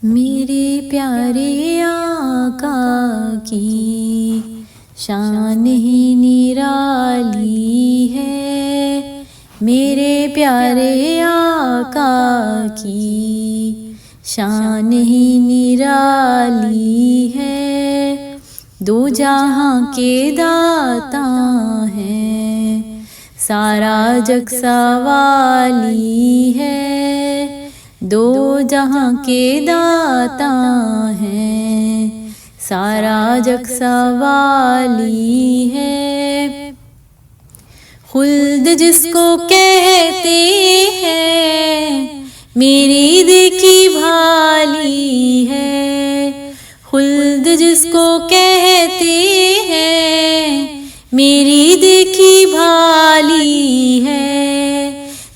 میرے پیارے آقا کی شان ہی نرالی ہے، میرے پیارے آقا کی شان ہی نرالی ہے، دو جہاں کے داتا ہیں، سارا جگ سوالی ہے، دو جہاں کے داتا ہیں، سارا جگ سوالی ہے، خلد جس کو کہتے ہیں میری دیکھی بھالی ہے، خلد جس کو کہتے ہیں میری دیکھی بھالی ہے،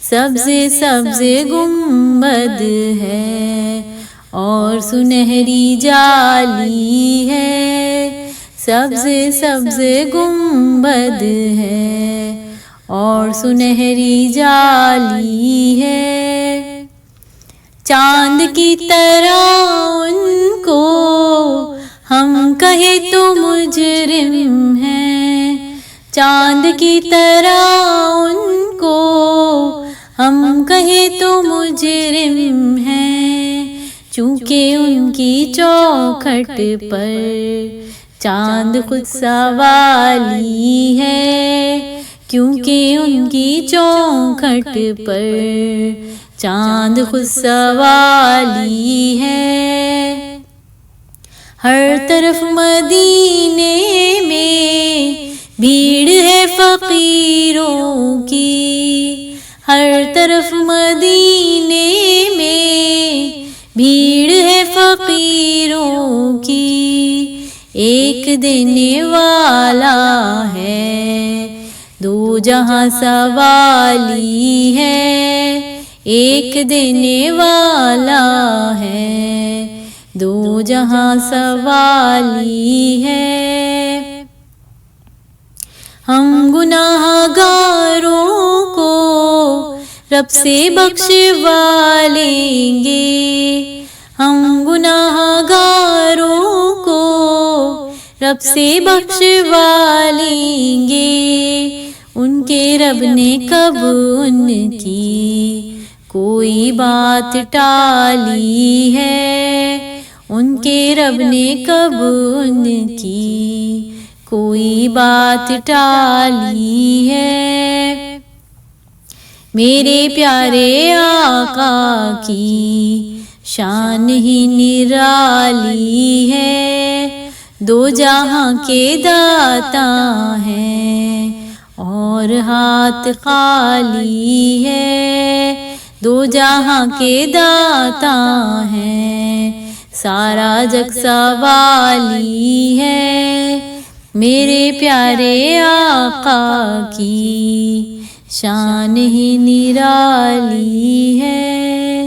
سبز سبز گنبد ہے اور سنہری جالی ہے، سبز سبز گنبد ہے اور سنہری جالی ہے، چاند کی طرح ان کو ہم کہے تو مجرم ہیں، چاند کی طرح ان کو ہم کہے تو مجرم ہیں، چونکہ ان کی چوکھٹ پر چاند خود سوالی ہے، کیونکہ ان کی چوکھٹ پر چاند خود سوالی ہے، ہر طرف مدینے میں بھیڑ ہے فقیروں کی، ہر طرف مدینے میں بھیڑ ہے فقیروں کی، ایک دینے والا ہے دو جہاں سوالی ہے، ایک دینے والا ہے دو جہاں سوالی ہے، ہم گناہ گاروں کو رب سے بخشوا لیں گے، ہم گناہ گاروں کو رب سے بخشوا لیں گے، ان کے رب نے کب ان کی کوئی بات ٹالی ہے، ان کے رب نے کب ان کی کوئی بات ٹالی ہے، میرے پیارے آقا کی شان ہی نرالی ہے، دو جہاں کے داتا ہیں اور ہاتھ خالی ہے، دو جہاں کے داتا ہیں، سارا جگ سوالی ہے، میرے پیارے آقا کی شان ہی نرالی ہے۔